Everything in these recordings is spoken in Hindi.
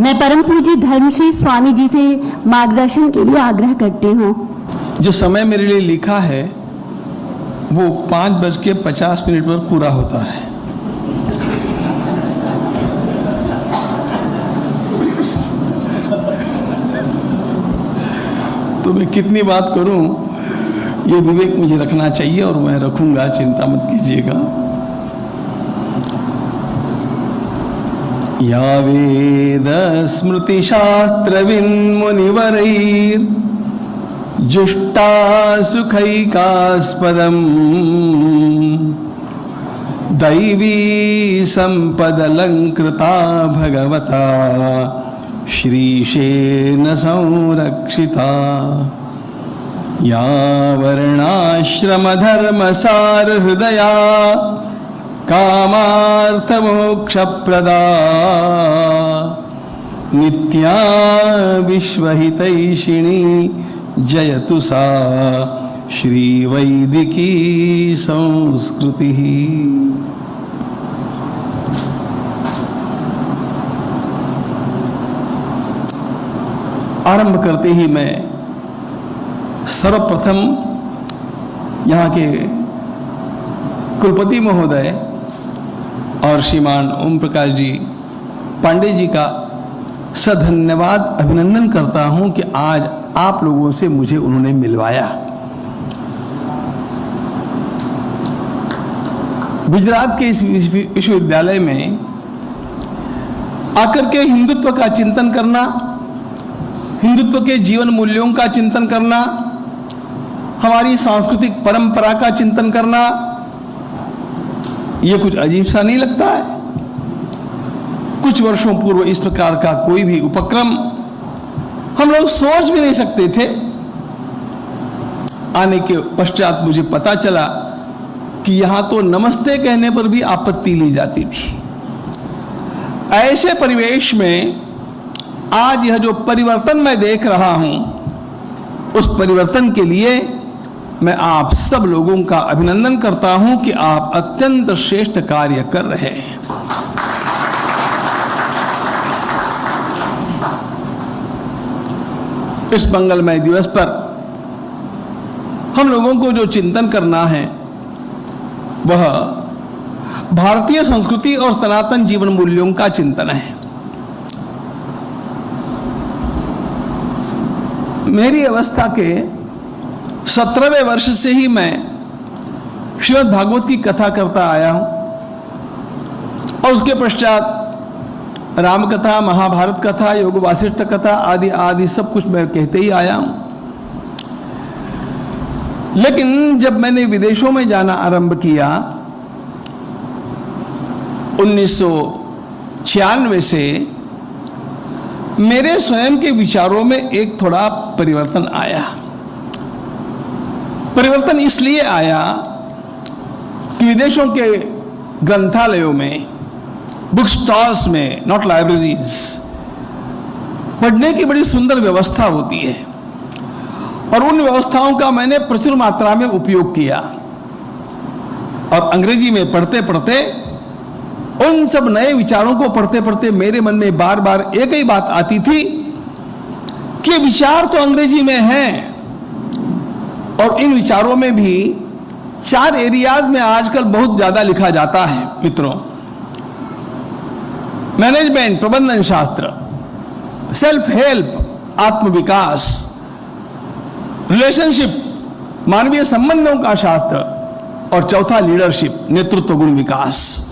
मैं परम पूज्य धर्मश्री स्वामी जी से मार्गदर्शन के लिए आग्रह करती हूँ। जो समय मेरे लिए लिखा है वो 5:50 पर पूरा होता है। तो मैं कितनी बात करूं, ये विवेक मुझे रखना चाहिए और मैं रखूंगा, चिंता मत कीजिएगा। या वेद स्मृति शास्त्र मुनिवरैर् जुष्टा सुखैकास्पदम् दैवी संपदलंकृता भगवता श्रीशेन संरक्षिता। या वर्णाश्रमधर्मसार हृदया कामार्थमोक्षप्रदा नित्या विश्वहितैषिणी जयतु सा श्रीवैदिकी संस्कृति। आरंभ करते ही मैं सर्वप्रथम यहाँ के कुलपति महोदय और श्रीमान ओम प्रकाश जी पांडे जी का सधन्यवाद अभिनंदन करता हूँ कि आज आप लोगों से मुझे उन्होंने मिलवाया। गुजरात के इस विश्वविद्यालय में आकर के हिंदुत्व का चिंतन करना, हिंदुत्व के जीवन मूल्यों का चिंतन करना, हमारी सांस्कृतिक परंपरा का चिंतन करना, यह कुछ अजीब सा नहीं लगता है। कुछ वर्षों पूर्व इस प्रकार का कोई भी उपक्रम हम लोग सोच भी नहीं सकते थे। आने के पश्चात मुझे पता चला कि यहां तो नमस्ते कहने पर भी आपत्ति ली जाती थी। ऐसे परिवेश में आज यह जो परिवर्तन मैं देख रहा हूं, उस परिवर्तन के लिए मैं आप सब लोगों का अभिनंदन करता हूं कि आप अत्यंत श्रेष्ठ कार्य कर रहे हैं। इस मंगलमय दिवस पर हम लोगों को जो चिंतन करना है वह भारतीय संस्कृति और सनातन जीवन मूल्यों का चिंतन है। मेरी अवस्था के 17वें वर्ष से ही मैं श्रीमद् भागवत की कथा करता आया हूं और उसके पश्चात राम कथा, महाभारत कथा, योग वासिष्ठ कथा आदि आदि सब कुछ मैं कहते ही आया हूं। लेकिन जब मैंने विदेशों में जाना आरंभ किया 1996 से, मेरे स्वयं के विचारों में एक थोड़ा परिवर्तन आया। परिवर्तन इसलिए आया कि विदेशों के ग्रंथालयों में, बुक स्टॉल्स में, नॉट लाइब्रेरीज, पढ़ने की बड़ी सुंदर व्यवस्था होती है और उन व्यवस्थाओं का मैंने प्रचुर मात्रा में उपयोग किया। और अंग्रेजी में पढ़ते पढ़ते, उन सब नए विचारों को पढ़ते पढ़ते मेरे मन में बार बार एक ही बात आती थी कि विचार तो अंग्रेजी में हैं और इन विचारों में भी 4 एरियाज में आजकल बहुत ज्यादा लिखा जाता है मित्रों। मैनेजमेंट, प्रबंधन शास्त्र, सेल्फ हेल्प, आत्मविकास, रिलेशनशिप, मानवीय संबंधों का शास्त्र और चौथा लीडरशिप, नेतृत्व गुण विकास।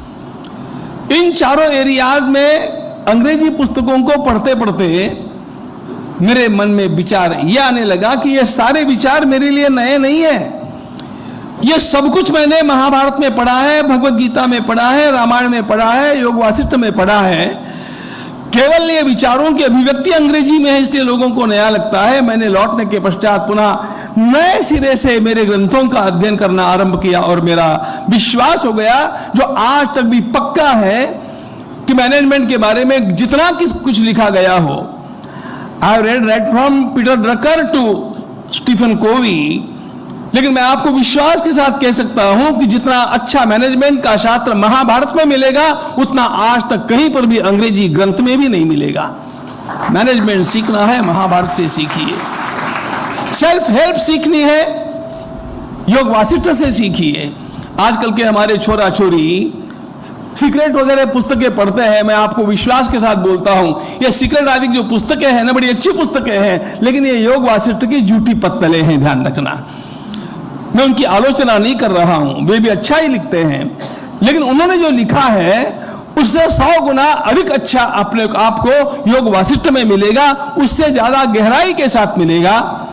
इन चारों एरियाज में अंग्रेजी पुस्तकों को पढ़ते पढ़ते मेरे मन में विचार यह आने लगा कि ये सारे विचार मेरे लिए नए नहीं है। ये सब कुछ मैंने महाभारत में पढ़ा है, भगवत गीता में पढ़ा है, रामायण में पढ़ा है, योग वासिष्ठ में पढ़ा है। केवल ये विचारों की अभिव्यक्ति अंग्रेजी में है, इसलिए लोगों को नया लगता है। मैंने लौटने के पश्चात पुनः नए सिरे से मेरे ग्रंथों का अध्ययन करना आरंभ किया और मेरा विश्वास हो गया, जो आज तक भी पक्का है, कि मैनेजमेंट के बारे में जितना कुछ लिखा गया हो, I have read right from Peter Drucker to Stephen Covey, लेकिन मैं आपको विश्वास के साथ कह सकता हूं कि जितना अच्छा मैनेजमेंट का शास्त्र महाभारत में मिलेगा, उतना आज तक कहीं पर भी अंग्रेजी ग्रंथ में भी नहीं मिलेगा। मैनेजमेंट सीखना है, महाभारत से सीखिए। सेल्फ हेल्प सीखनी है, योग वासिष्ठ से सीखिए। आजकल के हमारे छोरा छोरी सीक्रेट वगैरह पुस्तकें पढ़ते हैं। मैं आपको विश्वास के साथ बोलता हूं, ये सीक्रेट आदि जो पुस्तकें हैं ना, बड़ी अच्छी पुस्तकें हैं, लेकिन ये योग वासिष्ठ की झूठी पत्तलें हैं, ध्यान रखना। मैं उनकी आलोचना नहीं कर रहा हूं, वे भी अच्छा ही लिखते हैं, लेकिन उन्होंने जो लिखा है उससे 100 गुना अधिक अच्छा अपने आपको योग वासिष्ठ में मिलेगा, उससे ज्यादा गहराई के साथ मिलेगा।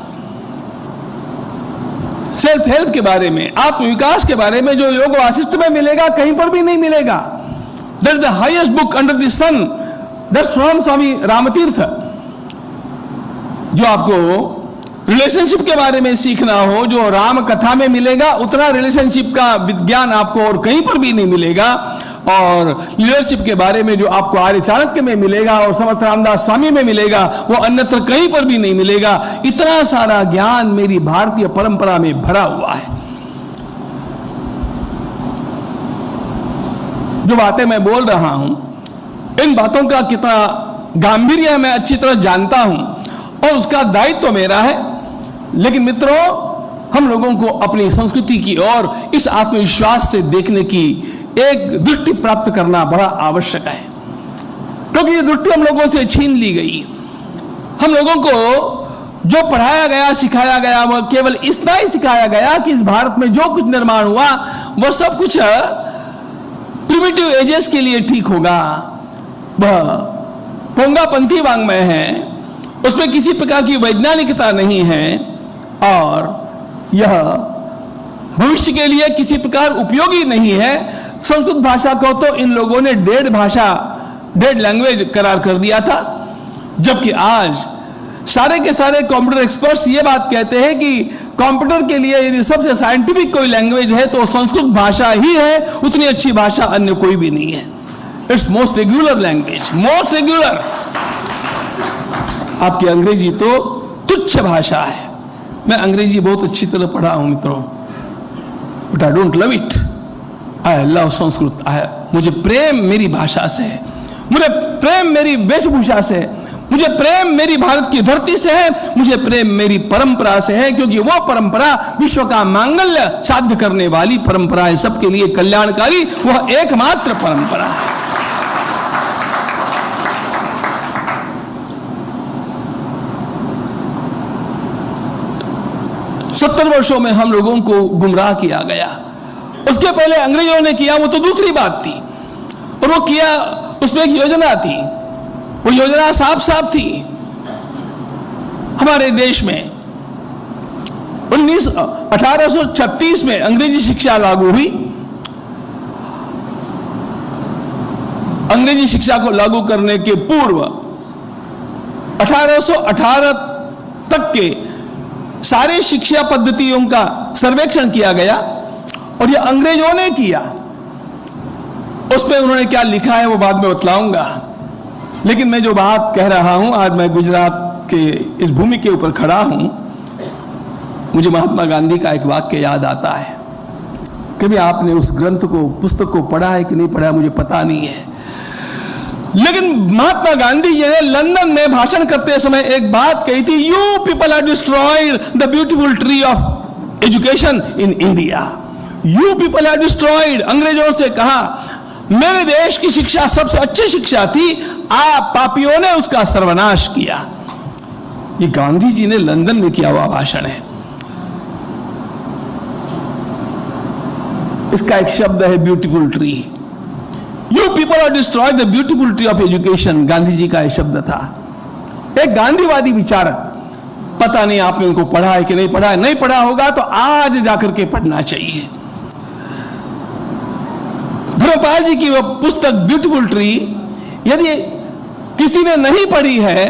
सेल्फ हेल्प के बारे में, आत्मविकास के बारे में जो योग वासिष्ठ में मिलेगा कहीं पर भी नहीं मिलेगा। That is the highest book under the sun, that's from Swami Ramatirtha. जो आपको रिलेशनशिप के बारे में सीखना हो, जो राम कथा में मिलेगा, उतना रिलेशनशिप का विज्ञान आपको और कहीं पर भी नहीं मिलेगा। और लीडरशिप के बारे में जो आपको आर्य चाणक्य में मिलेगा और समर्थ रामदास स्वामी में मिलेगा, वो अन्यत्र कहीं पर भी नहीं मिलेगा। इतना सारा ज्ञान मेरी भारतीय परंपरा में भरा हुआ है। जो बातें मैं बोल रहा हूं, इन बातों का कितना गांभीर्य मैं अच्छी तरह जानता हूं और उसका दायित्व मेरा है। लेकिन मित्रों, हम लोगों को अपनी संस्कृति की और इस आत्मविश्वास से देखने की एक दृष्टि प्राप्त करना बड़ा आवश्यक है, क्योंकि ये दृष्टि हम लोगों से छीन ली गई। हम लोगों को जो पढ़ाया गया, सिखाया गया, वह केवल इतना ही सिखाया गया कि इस भारत में जो कुछ निर्माण हुआ वह सब कुछ प्रिमिटिव एजेस के लिए ठीक होगा। वह पोंगापंथी वांग्मय है, उसमें किसी प्रकार की वैज्ञानिकता नहीं है और यह भविष्य के लिए किसी प्रकार उपयोगी नहीं है। संस्कृत भाषा को तो इन लोगों ने डेड भाषा, डेड लैंग्वेज करार कर दिया था, जबकि आज सारे के सारे कंप्यूटर एक्सपर्ट्स ये बात कहते हैं कि कंप्यूटर के लिए यदि सबसे साइंटिफिक कोई लैंग्वेज है तो संस्कृत भाषा ही है, उतनी अच्छी भाषा अन्य कोई भी नहीं है। It's most regular language, most regular. आपकी अंग्रेजी तो तुच्छ भाषा है। मैं अंग्रेजी बहुत अच्छी तरह पढ़ा हूं मित्रों, but I don't love it. I love Sanskrit. मुझे प्रेम मेरी भाषा से है, मुझे प्रेम मेरी वेशभूषा से है, मुझे प्रेम मेरी भारत की धरती से है, मुझे प्रेम मेरी परंपरा से है, क्योंकि वो परंपरा विश्व का मांगल्य साध्य करने वाली परंपरा है, सबके लिए कल्याणकारी, वह एकमात्र परंपरा है। सत्तर वर्षों में हम लोगों को गुमराह किया गया। उसके पहले अंग्रेजों ने किया, वो तो दूसरी बात थी, और वो किया, उसमें एक योजना थी, वो योजना साफ साफ थी। हमारे देश में 1836 में अंग्रेजी शिक्षा लागू हुई। अंग्रेजी शिक्षा को लागू करने के पूर्व 1818 तक के सारे शिक्षा पद्धतियों का सर्वेक्षण किया गया और यह अंग्रेजों ने किया। उसमें उन्होंने क्या लिखा है वो बाद में बतलाऊंगा, लेकिन मैं जो बात कह रहा हूं, आज मैं गुजरात के इस भूमि के ऊपर खड़ा हूं, मुझे महात्मा गांधी का एक वाक्य याद आता है। कभी आपने उस ग्रंथ को, पुस्तक को पढ़ा है कि नहीं पढ़ा, मुझे पता नहीं है, लेकिन महात्मा गांधी जी ने लंदन में भाषण करते समय एक बात कही थी, you people are destroyed the beautiful tree of education in India. You people are destroyed, अंग्रेजों से कहा मेरे देश की शिक्षा सबसे अच्छी शिक्षा थी, आप पापियों ने उसका सर्वनाश किया। ये गांधी जी ने लंदन में किया हुआ भाषण है। इसका एक शब्द है beautiful tree. You people are destroy the beautiful tree of education, Gandhi ji का यह शब्द था। एक गांधीवादी विचारक, पता नहीं आपने उनको पढ़ा है कि नहीं पढ़ा है, नहीं पढ़ा होगा तो आज जाकर के पढ़ना चाहिए। धर्मपाल जी की वह पुस्तक ब्यूटीफुल ट्री यदि किसी ने नहीं पढ़ी है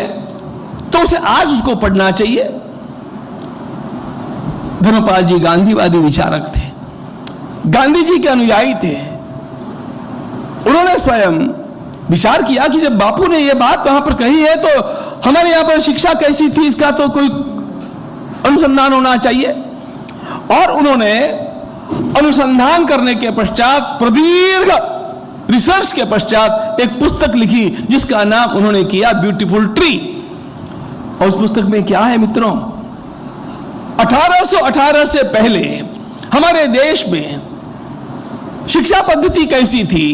तो उसे आज उसको पढ़ना चाहिए। धर्मपाल जी गांधीवादी विचारक थे, गांधी जी के अनुयायी थे। उन्होंने स्वयं विचार किया कि जब बापू ने यह बात वहां पर कही है तो हमारे यहां पर शिक्षा कैसी थी इसका तो कोई अनुसंधान होना चाहिए। और उन्होंने अनुसंधान करने के पश्चात, प्रदीर्घ रिसर्च के पश्चात एक पुस्तक लिखी जिसका नाम उन्होंने किया ब्यूटीफुल ट्री। और उस पुस्तक में क्या है मित्रों? 1818 से पहले हमारे देश में शिक्षा पद्धति कैसी थी,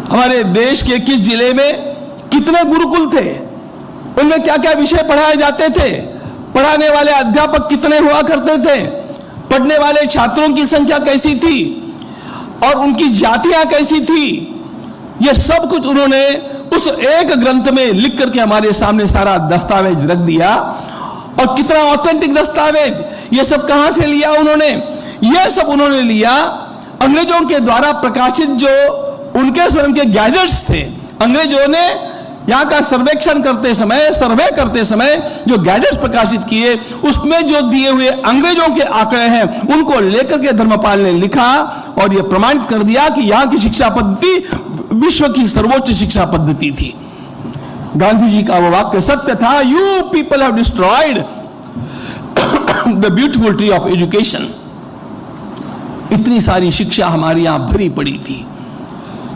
हमारे देश के किस जिले में कितने गुरुकुल थे, उनमें क्या क्या विषय पढ़ाए जाते थे, पढ़ाने वाले अध्यापक कितने हुआ करते थे, पढ़ने वाले छात्रों की संख्या कैसी थी और उनकी जातियां कैसी थी, यह सब कुछ उन्होंने उस एक ग्रंथ में लिख करके हमारे सामने सारा दस्तावेज रख दिया। और कितना ऑथेंटिक दस्तावेज, यह सब कहां से लिया उन्होंने? यह सब उन्होंने लिया अंग्रेजों के द्वारा प्रकाशित जो उनके स्वयं के गैजेट्स थे। अंग्रेजों ने यहाँ का सर्वेक्षण करते समय, सर्वे करते समय जो गैजेट्स प्रकाशित किए, उसमें जो दिए हुए अंग्रेजों के आंकड़े हैं, उनको लेकर के धर्मपाल ने लिखा और यह प्रमाणित कर दिया कि यहाँ की शिक्षा पद्धति विश्व की सर्वोच्च शिक्षा पद्धति थी। गांधी जी का वो वाक्य सत्य था, you people have destroyed the beautiful tree of education. इतनी सारी शिक्षा हमारी यहां भरी पड़ी थी,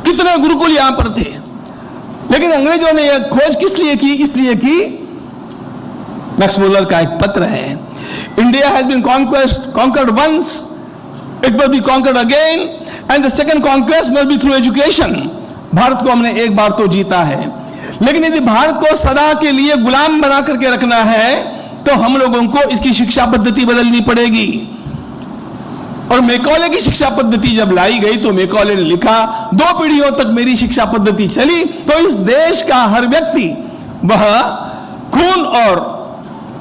कितने गुरुकुल यहां पर थे, लेकिन अंग्रेजों ने यह खोज किस लिए की? इसलिए कि मैक्स मुलर का एक पत्र है, India has been conquered once, it must be conquered again and the second conquest must be through education. Bharat को हमने एक बार तो जीता है, लेकिन यदि भारत को सदा के लिए गुलाम बना करके रखना है तो हम लोगों को इसकी शिक्षा पद्धति बदलनी पड़ेगी। और मैकॉले की शिक्षा पद्धति जब लाई गई तो मैकॉले ने लिखा, 2 पीढ़ियों तक मेरी शिक्षा पद्धति चली तो इस देश का हर व्यक्ति वह खून और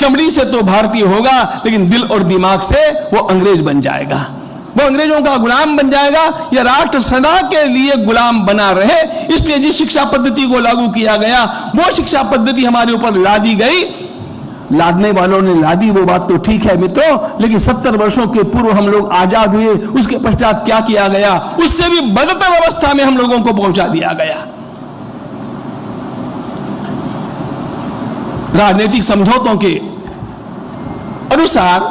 चमड़ी से तो भारतीय होगा, लेकिन दिल और दिमाग से वो अंग्रेज बन जाएगा, वो अंग्रेजों का गुलाम बन जाएगा। यह राष्ट्र सदा के लिए गुलाम बना रहे, इसलिए जिस शिक्षा पद्धति को लागू किया गया वो शिक्षा पद्धति हमारे ऊपर लादी गई। लादने वालों ने लादी, वो बात तो ठीक है मित्रों, लेकिन 70 वर्षों के पूर्व हम लोग आजाद हुए, उसके पश्चात क्या किया गया? उससे भी बदतर अवस्था में हम लोगों को पहुंचा दिया गया। राजनीतिक समझौतों के अनुसार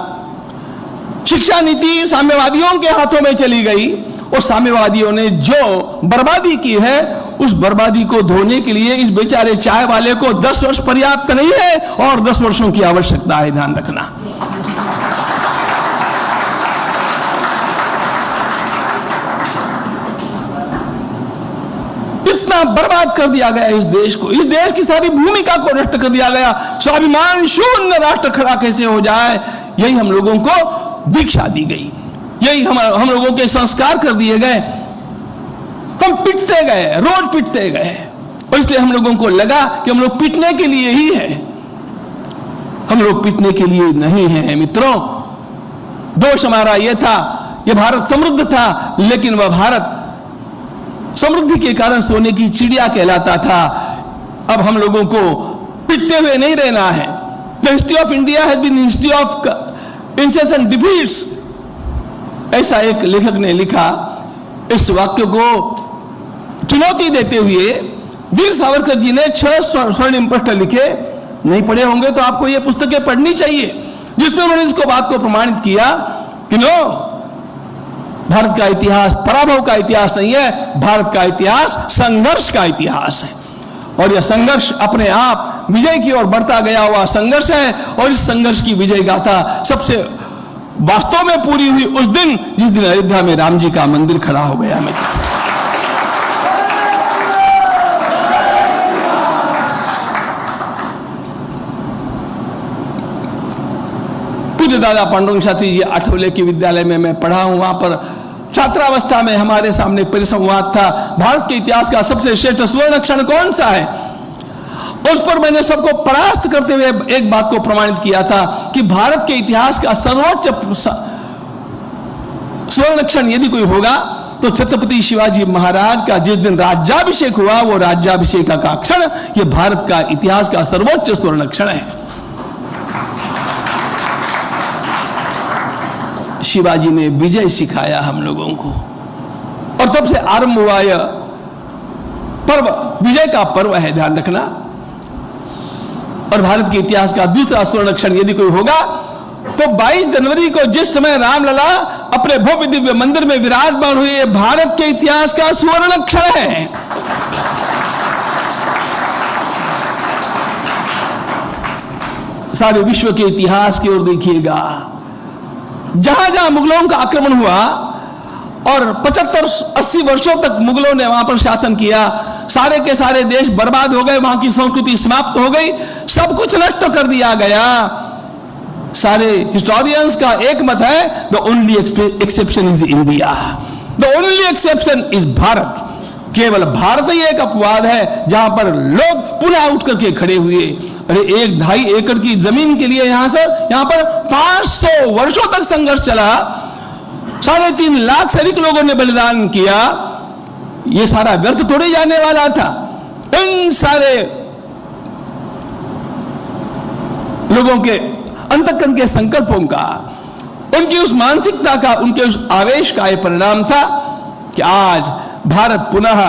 शिक्षा नीति साम्यवादियों के हाथों में चली गई और साम्यवादियों ने जो बर्बादी की है, उस बर्बादी को धोने के लिए इस बेचारे चाय वाले को 10 वर्ष पर्याप्त नहीं है और 10 वर्षों की आवश्यकता है, ध्यान रखना। इतना बर्बाद कर दिया गया इस देश को, इस देश की सारी भूमिका को नष्ट कर दिया गया। स्वाभिमान शून्य राष्ट्र खड़ा कैसे हो जाए, यही हम लोगों को दीक्षा दी गई, यही हम लोगों के संस्कार कर दिए गए। हम पिटते गए, रोज पिटते गए, और इसलिए हम लोगों को लगा कि हम लोग पिटने के लिए ही है। हम लोग पिटने के लिए नहीं है मित्रों। दोष हमारा यह था, यह भारत समृद्ध था, लेकिन वह भारत समृद्धि के कारण सोने की चिड़िया कहलाता था। अब हम लोगों को पिटते हुए नहीं रहना है। The history of India has been history of incessant defeats, ऐसा एक लेखक ने लिखा। इस वाक्य को चुनौती देते हुए वीर सावरकर जी ने 6 स्वर्णिम पृष्ठ लिखे, नहीं पढ़े होंगे तो आपको ये पुस्तकें पढ़नी चाहिए, जिसमें उन्होंने इसको बात को प्रमाणित किया कि नो, भारत का इतिहास पराभव का इतिहास नहीं है, भारत का इतिहास संघर्ष का इतिहास है। और यह संघर्ष अपने आप विजय की ओर बढ़ता गया हुआ संघर्ष है। और इस संघर्ष की विजय गाथा सबसे वास्तव में पूरी हुई उस दिन जिस दिन अयोध्या में राम जी का मंदिर खड़ा हो गया। पूज्य दादा पांडुरंग शास्त्री जी आठवले के विद्यालय में मैं पढ़ा हूं, वहां पर छात्रावस्था में हमारे सामने परिसंवाद था, भारत के इतिहास का सबसे श्रेष्ठ स्वर्ण क्षण कौन सा है। उस पर मैंने सबको परास्त करते हुए एक बात को प्रमाणित किया था कि भारत के इतिहास का सर्वोच्च स्वर्ण क्षण यदि कोई होगा तो छत्रपति शिवाजी महाराज का जिस दिन राज्याभिषेक हुआ, वो राज्याभिषेक का क्षण यह भारत का इतिहास का सर्वोच्च स्वर्ण क्षण है। शिवाजी ने विजय सिखाया हम लोगों को, और तब से आरंभ हुआ यह पर्व, विजय का पर्व है, ध्यान रखना। और भारत के इतिहास का दूसरा स्वर्ण क्षण यदि कोई होगा तो 22 जनवरी को जिस समय रामलला अपने भव्य दिव्य मंदिर में विराजमान हुए, भारत के इतिहास का स्वर्ण क्षण है। सारे विश्व के इतिहास की ओर देखिएगा, जहां जहां मुगलों का आक्रमण हुआ और 75-80 वर्षों तक मुगलों ने वहां पर शासन किया, सारे के सारे देश बर्बाद हो गए, वहां की संस्कृति समाप्त हो गई, सब कुछ नष्ट कर दिया गया। सारे हिस्टोरियंस का एक मत है, the only exception is India, the only exception is Bharat. केवल भारत ही एक अपवाद है जहां पर लोग पुनः उठ करके खड़े हुए। अरे 1-2.5 एकड़ की जमीन के लिए यहां पर 500 वर्षों तक संघर्ष चला, 3.5 लाख से अधिक लोगों ने बलिदान किया। यह सारा व्यर्थ थोड़े जाने वाला था। इन सारे लोगों के अंतःकरण के संकल्पों का, उनकी उस मानसिकता का, उनके उस आवेश का यह परिणाम था कि आज भारत पुनः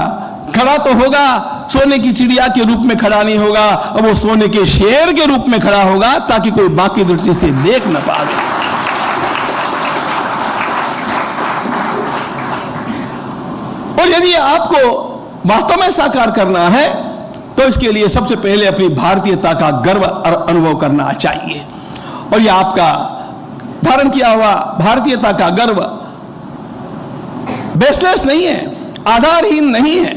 खड़ा तो होगा, सोने की चिड़िया के रूप में खड़ा नहीं होगा, अब वो सोने के शेर के रूप में खड़ा होगा, ताकि कोई बाकी दृष्टि से देख न पाए। और यदि आपको वास्तव में साकार करना है तो इसके लिए सबसे पहले अपनी भारतीयता का गर्व और अनुभव करना चाहिए। और यह आपका धारण किया हुआ भारतीयता का गर्व बेसलेस नहीं है, आधारहीन नहीं है।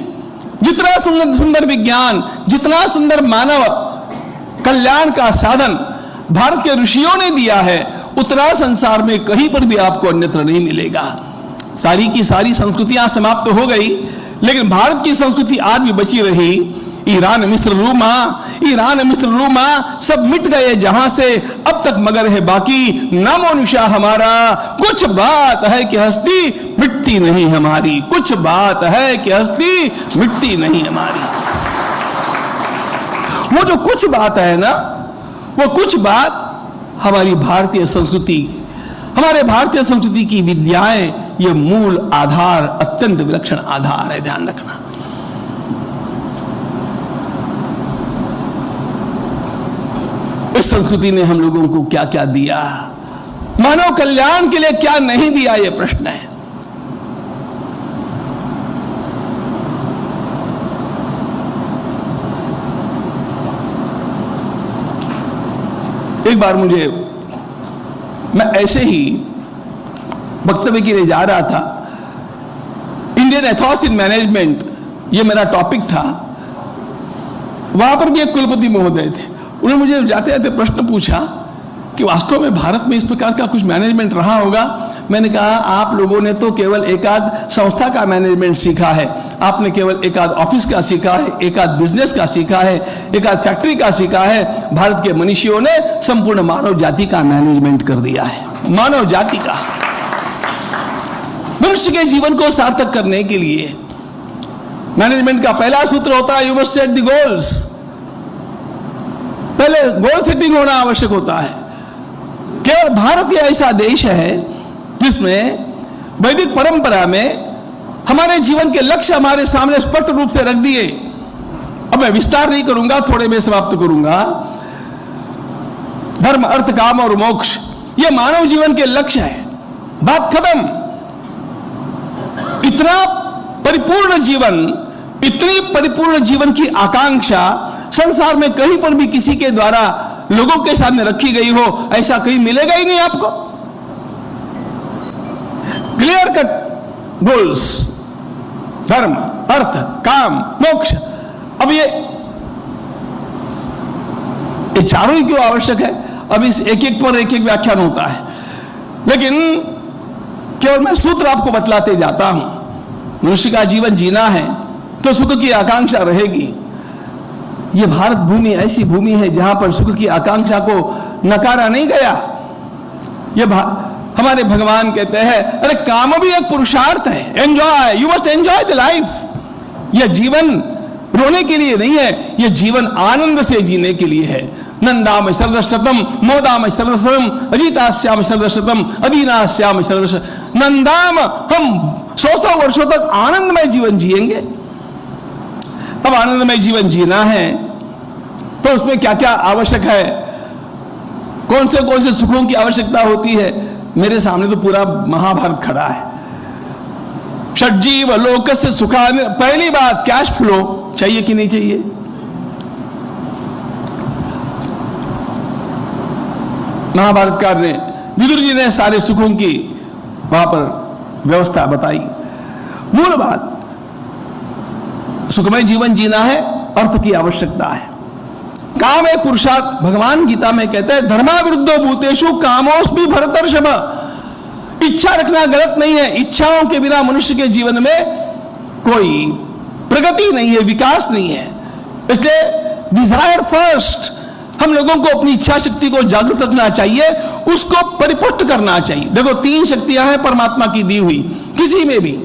जितना सुंदर सुंदर विज्ञान, जितना सुंदर मानव कल्याण का साधन भारत के ऋषियों ने दिया है, उतना संसार में कहीं पर भी आपको अन्यत्र नहीं मिलेगा। सारी की सारी संस्कृतियां समाप्त हो गई, लेकिन भारत की संस्कृति आज भी बची रही। ईरान, मिस्र, रोमा सब मिट गए जहां से, अब तक मगर है बाकी नामो निशा हमारा। कुछ बात है कि हस्ती मिटती नहीं हमारी, कुछ बात है कि हस्ती मिटती नहीं हमारी। वो जो कुछ बात है ना, वो कुछ बात हमारी भारतीय संस्कृति, हमारे भारतीय संस्कृति की विद्याएं, ये मूल आधार, अत्यंत विलक्षण आधार है, ध्यान रखना। इस संस्कृति ने हम लोगों को क्या क्या दिया, मानव कल्याण के लिए क्या नहीं दिया, यह प्रश्न है। एक बार मैं ऐसे ही वक्तव्य के लिए जा रहा था, इंडियन एथोस इन मैनेजमेंट, ये मेरा टॉपिक था। वहां पर भी एक कुलपति महोदय थे, उन्होंने मुझे जाते जाते प्रश्न पूछा कि वास्तव में भारत में इस प्रकार का कुछ मैनेजमेंट रहा होगा। मैंने कहा, आप लोगों ने तो केवल एकाध संस्था का मैनेजमेंट सीखा है, आपने केवल एकाध ऑफिस का सीखा है, एकाध बिजनेस का सीखा है, एकाध फैक्ट्री का सीखा है। भारत के मनुष्यों ने संपूर्ण मानव जाति का मैनेजमेंट कर दिया है, मानव जाति का। मनुष्य के जीवन को सार्थक करने के लिए मैनेजमेंट का पहला सूत्र होता है, you must set the goals. पहले गोल सेटिंग होना आवश्यक होता है। केवल भारत ही ऐसा देश है जिसमें वैदिक परंपरा में हमारे जीवन के लक्ष्य हमारे सामने स्पष्ट रूप से रख दिए। अब मैं विस्तार नहीं करूंगा, थोड़े में समाप्त करूंगा। धर्म, अर्थ, काम और मोक्ष, ये मानव जीवन के लक्ष्य है, बात खत्म। इतना परिपूर्ण जीवन, इतनी परिपूर्ण जीवन की आकांक्षा संसार में कहीं पर भी किसी के द्वारा लोगों के सामने रखी गई हो, ऐसा कहीं मिलेगा ही नहीं आपको। क्लियर कट गोल्स, धर्म, अर्थ, काम, मोक्ष। अब ये चारों ही क्यों आवश्यक है? अब इस एक एक पर एक एक व्याख्यान होता है, लेकिन केवल मैं सूत्र आपको बतलाते जाता हूं। मनुष्य का जीवन जीना है तो सुख की आकांक्षा रहेगी। यह भारत भूमि ऐसी भूमि है जहां पर सुख की आकांक्षा को नकारा नहीं गया। हमारे भगवान कहते हैं, अरे काम भी एक पुरुषार्थ है, enjoy, you must enjoy the life. यह जीवन रोने के लिए नहीं है, यह जीवन आनंद से जीने के लिए है। नंदाम शरदशतम, मोदाम शरदशतम, अजीताश्याम शरदशतम, अदीनाश्याम शरदशतम। नंदाम, हम 100 वर्षों तक आनंदमय जीवन जिएंगे। अब आनंदमय जीवन जीना है तो उसमें क्या क्या आवश्यक है, कौन से सुखों की आवश्यकता होती है? मेरे सामने तो पूरा महाभारत खड़ा है। षड्जीव लोक से सुखा, पहली बात कैश फ्लो चाहिए कि नहीं चाहिए? महाभारतकार ने, विदुर जी ने सारे सुखों की वहां पर व्यवस्था बताई। मूल बात, सुखमय जीवन जीना है, अर्थ की आवश्यकता है। काम एक पुरुषार्थ। भगवान गीता में कहते हैं धर्मा विरुद्धो भूतेषु कामोस्मि भरतर्षभ। इच्छा रखना गलत नहीं है। इच्छाओं के बिना मनुष्य के जीवन में कोई प्रगति नहीं है, विकास नहीं है। इसलिए डिजायर फर्स्ट। हम लोगों को अपनी इच्छा शक्ति को जागृत रखना चाहिए, उसको परिपुष्ट करना चाहिए। देखो 3 शक्तियां हैं परमात्मा की दी हुई, किसी में भी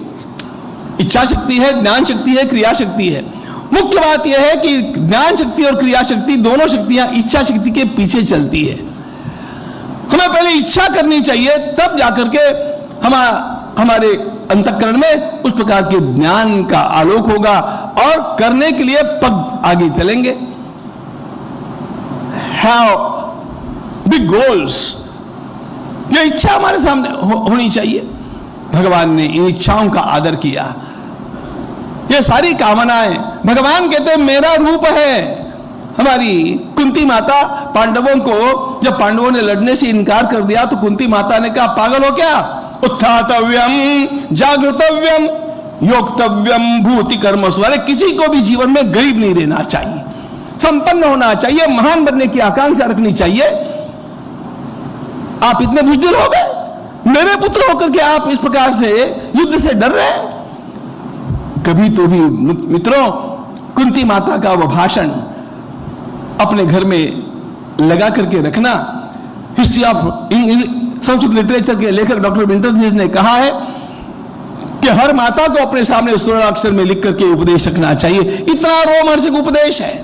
इच्छा शक्ति है, ज्ञान शक्ति है, क्रिया शक्ति है। मुख्य बात यह है कि ज्ञान शक्ति और क्रिया शक्ति दोनों शक्तियां इच्छा शक्ति के पीछे चलती है। हमें पहले इच्छा करनी चाहिए, तब जाकर के हमारे अंतःकरण में उस प्रकार के ज्ञान का आलोक होगा और करने के लिए पग आगे चलेंगे। हैव बिग गोल्स, ये इच्छा हमारे सामने होनी चाहिए। भगवान ने इन इच्छाओं का आदर किया। ये सारी कामनाएं भगवान कहते हैं मेरा रूप है। हमारी कुंती माता पांडवों को, जब पांडवों ने लड़ने से इनकार कर दिया तो कुंती माता ने कहा पागल हो क्या, उत्थातव्यम जागृतव्यम योक्तव्यम भूति कर्मसु। अरे किसी को भी जीवन में गरीब नहीं रहना चाहिए, संपन्न होना चाहिए, महान बनने की आकांक्षा रखनी चाहिए। आप इतने बुजदिल हो गए, मेरे पुत्र होकर के आप इस प्रकार से युद्ध से डर रहे हैं। कभी तो भी मित्रों कुंती माता का वह भाषण अपने घर में लगा करके रखना। हिस्ट्री ऑफ संस्कृत लिटरेचर के लेखक डॉक्टर विंटरजीत ने कहा है कि हर माता को अपने सामने स्वर्णाक्षर में लिख करके उपदेश रखना चाहिए। इतना रोमहर्षक उपदेश है।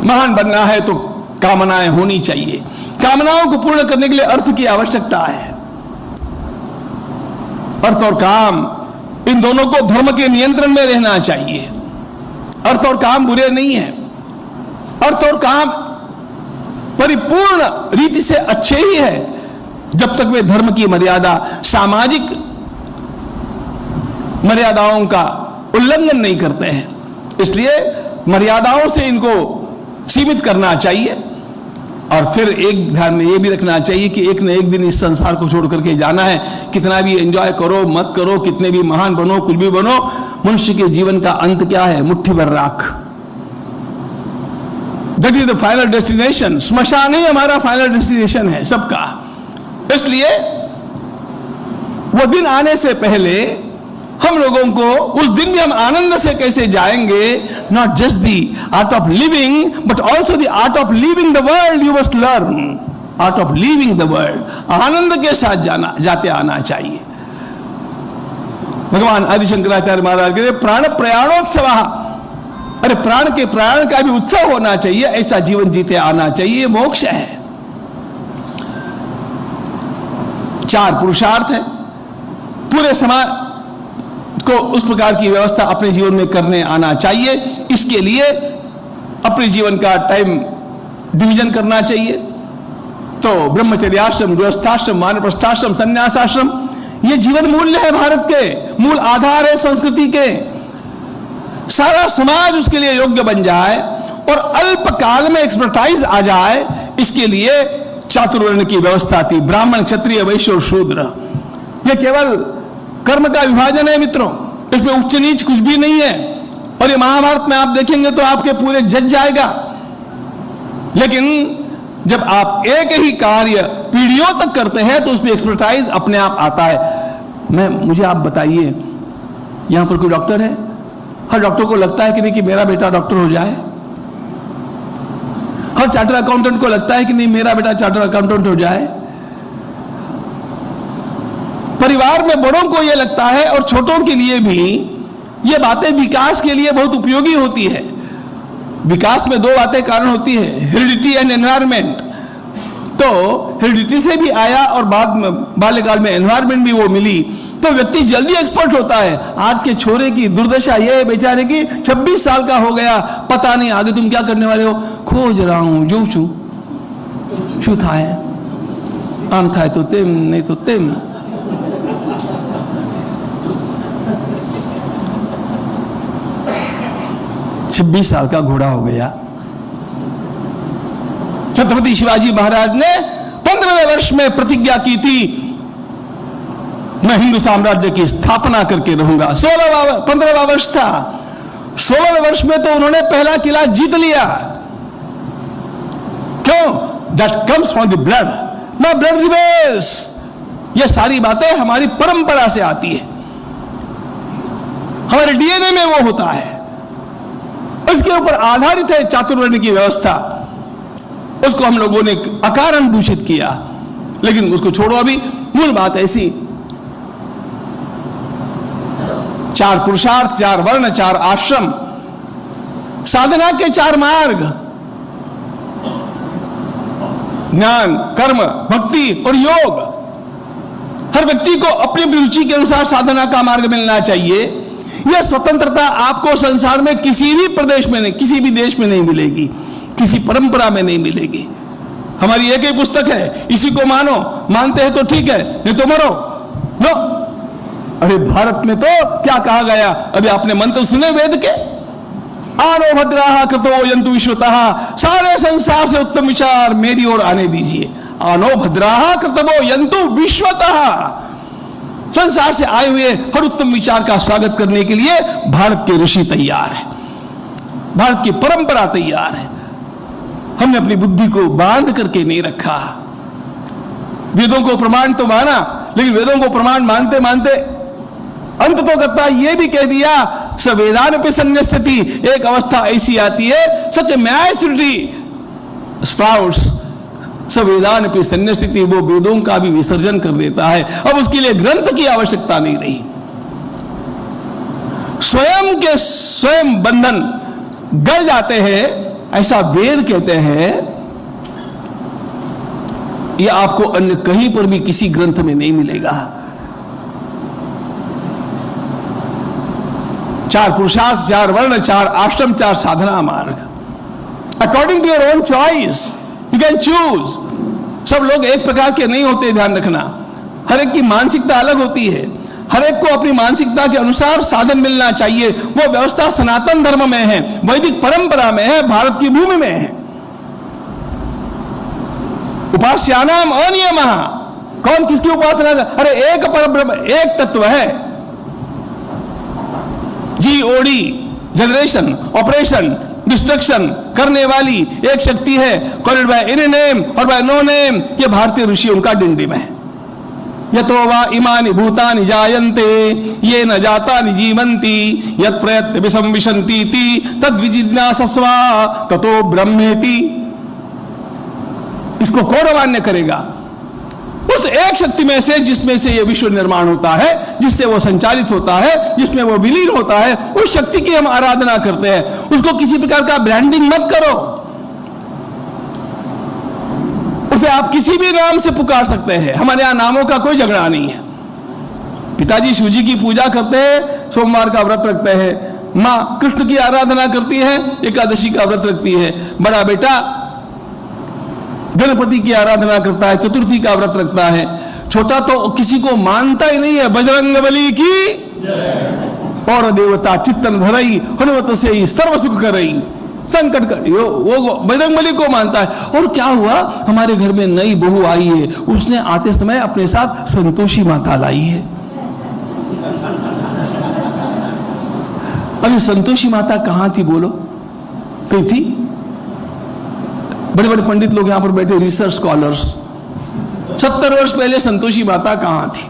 महान बनना है तो कामनाएं होनी चाहिए। कामनाओं को पूर्ण करने के लिए अर्थ की आवश्यकता है। अर्थ और काम, इन दोनों को धर्म के नियंत्रण में रहना चाहिए। अर्थ और काम बुरे नहीं है। अर्थ और काम परिपूर्ण रीति से अच्छे ही है, जब तक वे धर्म की मर्यादा, सामाजिक मर्यादाओं का उल्लंघन नहीं करते हैं। इसलिए मर्यादाओं से इनको सीमित करना चाहिए। और फिर एक ध्यान में यह भी रखना चाहिए कि एक न एक दिन इस संसार को छोड़ करके जाना है। कितना भी एंजॉय करो मत करो, कितने भी महान बनो, कुछ भी बनो, मनुष्य के जीवन का अंत क्या है? मुट्ठी भर राख। That is the final destination. स्मशान ही हमारा फाइनल डेस्टिनेशन है सबका। इसलिए वो दिन आने से पहले हम लोगों को उस दिन भी हम आनंद से कैसे जाएंगे, not just the art of living but also the art of living the world you must learn. Art of living the world, आनंद के साथ जाते आना चाहिए। भगवान आदि शंकराचार्य महाराज के प्राण प्रयाणोत्सव, अरे प्राण के प्रयाण का भी उत्सव होना चाहिए। ऐसा जीवन जीते आना चाहिए, मोक्ष है। 4 पुरुषार्थ है। पूरे समाज को उस प्रकार की व्यवस्था अपने जीवन में करने आना चाहिए। इसके लिए अपने जीवन का टाइम डिवीजन करना चाहिए। तो ब्रह्मचर्याश्रम, गृहस्थाश्रम, वानप्रस्थाश्रम, संन्यासाश्रम, ये जीवन मूल्य है, भारत के मूल आधार है संस्कृति के। सारा समाज उसके लिए योग्य बन जाए और अल्प काल में एक्सपर्टाइज आ जाए, इसके लिए चातुर्वर्ण की व्यवस्था थी। ब्राह्मण, क्षत्रिय, वैश्य और शूद्र। यह केवल कर्म का विभाजन है मित्रों, इसमें उच्च नीच कुछ भी नहीं है। और ये महाभारत में आप देखेंगे तो आपके पूरे जज जाएगा। लेकिन जब आप एक ही कार्य पीढ़ियों तक करते हैं तो उसमें एक्सपर्टाइज अपने आप आता है। मुझे आप बताइए, यहां पर कोई डॉक्टर है? हर डॉक्टर को लगता है कि नहीं कि मेरा बेटा डॉक्टर हो जाए। हर चार्टर अकाउंटेंट को लगता है कि नहीं मेरा बेटा चार्टर अकाउंटेंट हो जाए। परिवार में बड़ों को यह लगता है और छोटों के लिए भी ये बातें विकास के लिए बहुत उपयोगी होती है। विकास में 2 बातें कारण होती है, हेरिडिटी एंड एनवायरमेंट। तो हेरिडिटी से भी आया और बाद में बाल्यकाल में एनवायरमेंट भी वो मिली, तो व्यक्ति जल्दी एक्सपर्ट होता है। आज के छोरे की दुर्दशा यह है बेचारे की, 26 साल का हो गया, पता नहीं आगे तुम क्या करने वाले हो। खोज रहा हूं, जो छू था है, आम था तो तेम, नहीं तो तेम। छब्बीस साल का घोड़ा हो गया। छत्रपति शिवाजी महाराज ने 15वें वर्ष में प्रतिज्ञा की थी, मैं हिंदू साम्राज्य की स्थापना करके रहूंगा। 15वां वर्ष था। 16वें वर्ष में तो उन्होंने पहला किला जीत लिया। क्यों? That comes from the blood, my blood rebels. ये सारी बातें हमारी परंपरा से आती है, हमारे डीएनए में वो होता है। इसके ऊपर आधारित है चातुर्वर्ण की व्यवस्था। उसको हम लोगों ने अकारण दूषित किया, लेकिन उसको छोड़ो। अभी मूल बात ऐसी, 4 पुरुषार्थ, 4 वर्ण, 4 आश्रम, साधना के 4 मार्ग, ज्ञान, कर्म, भक्ति और योग। हर व्यक्ति को अपनी रुचि के अनुसार साधना का मार्ग मिलना चाहिए। यह स्वतंत्रता आपको संसार में किसी भी प्रदेश में नहीं, किसी भी देश में नहीं मिलेगी, किसी परंपरा में नहीं मिलेगी। हमारी एक ही पुस्तक है, इसी को मानो, मानते हैं तो ठीक है, नहीं तो मरो। नो, अरे भारत में तो क्या कहा गया, अभी आपने मंत्र सुने वेद के, आनो भद्राः कृतो यन्तु विश्वतः, सारे संसार से उत्तम विचार मेरी ओर आने दीजिए। आनो भद्राः कृतो यन्तु विश्वतः, संसार से आए हुए हर उत्तम विचार का स्वागत करने के लिए भारत के ऋषि तैयार है, भारत की परंपरा तैयार है। हमने अपनी बुद्धि को बांध करके नहीं रखा। वेदों को प्रमाण तो माना, लेकिन वेदों को प्रमाण मानते मानते अंत तो करता ये भी कह दिया, सवेदानपि संन्यस्यति। एक अवस्था ऐसी आती है, सच मैच्योरिटी स्प्राउट्स, सवेदानपि संन्यस्यति, वो वेदों का भी विसर्जन कर देता है। अब उसके लिए ग्रंथ की आवश्यकता नहीं रही। स्वयं के स्वयं बंधन गल जाते हैं, ऐसा वेद कहते हैं। यह आपको अन्य कहीं पर भी किसी ग्रंथ में नहीं मिलेगा। 4 पुरुषार्थ, 4 वर्ण, 4 आश्रम, 4 साधना मार्ग, according to your own choice, you can choose. सब लोग एक प्रकार के नहीं होते, ध्यान रखना। हर एक की मानसिकता अलग होती है। हर एक को अपनी मानसिकता के अनुसार साधन मिलना चाहिए। वो व्यवस्था सनातन धर्म में है, वैदिक परंपरा में है, भारत की भूमि में है। उपास्यानाम अनियमः, कौन किसकी उपासना? अरे एक परब्रह्म, एक तत्व है। GOD, जनरेशन, ऑपरेशन, डिस्ट्रक्शन करने वाली एक शक्ति है, कॉल्ड बाय एनी नेम और बाय नो नेम। ये भारतीय ऋषियों का डिंडिम है। यतो वा इमानि भूतानि जायन्ते ये न जातानि जीवन्ति यत् प्रयत्न विसंविशन्ति तद विजिज्ञासस्व ततो ब्रह्मेति। इसको कौन मान्य करेगा? उस एक शक्ति में से, जिसमें से यह विश्व निर्माण होता है, जिससे वो संचालित होता है, जिसमें वो विलीन होता है, उस शक्ति की हम आराधना करते हैं। उसको किसी प्रकार का ब्रांडिंग मत करो। उसे आप किसी भी नाम से पुकार सकते हैं। हमारे यहां नामों का कोई झगड़ा नहीं है। पिताजी शिवजी की पूजा करते हैं, सोमवार का व्रत रखते हैं। मां कृष्ण की आराधना करती है, एकादशी का व्रत रखती है। बड़ा बेटा गणपति की आराधना करता है, चतुर्थी का व्रत रखता है। छोटा तो किसी को मानता ही नहीं है। बजरंगबली की और देवता चित्तन धरई, हनुमत से ही सर्व सुख करई, संकट कर वो बजरंगबली को मानता है। और क्या हुआ, हमारे घर में नई बहू आई है, उसने आते समय अपने साथ संतोषी माता लाई है। अभी संतोषी माता कहां थी बोलो? कहीं थी? बड़े बड़े पंडित लोग यहां पर बैठे, रिसर्च स्कॉलर्स, 70 वर्ष पहले संतोषी माता कहां थी?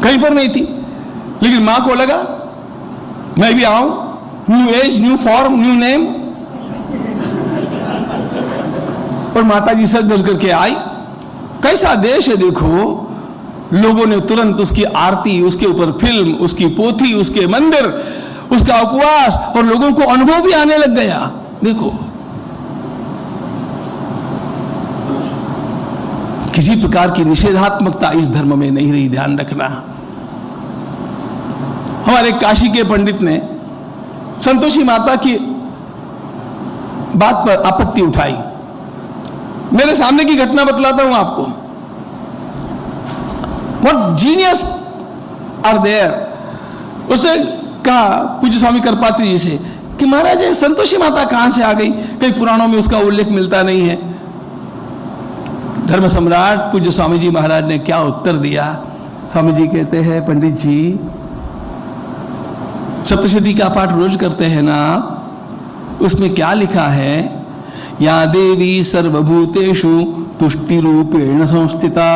कहीं पर नहीं थी। लेकिन मां को लगा मैं भी आऊं, new age, new form, new name, और माता जी सज धज करके आई। कैसा देश है देखो, लोगों ने तुरंत उसकी आरती, उसके ऊपर फिल्म, उसकी पोथी, उसके मंदिर, उसका उपवास, और लोगों को अनुभव भी आने लग गया। देखो, किसी प्रकार की निषेधात्मकता इस धर्म में नहीं रही, ध्यान रखना। हमारे काशी के पंडित ने संतोषी माता की बात पर आपत्ति उठाई। मेरे सामने की घटना बतलाता हूं आपको। What genius are there. उसने कहा पूज्य स्वामी करपात्री जी से कि महाराज ये संतोषी माता कहां से आ गई, कई पुराणों में उसका उल्लेख मिलता नहीं है। धर्म सम्राट पूज्य स्वामी जी महाराज ने क्या उत्तर दिया? स्वामी जी कहते हैं, पंडित जी सप्तशती का पाठ रोज करते हैं ना, उसमें क्या लिखा है? या देवी सर्वभूतेषु तुष्टि रूपेण संस्थिता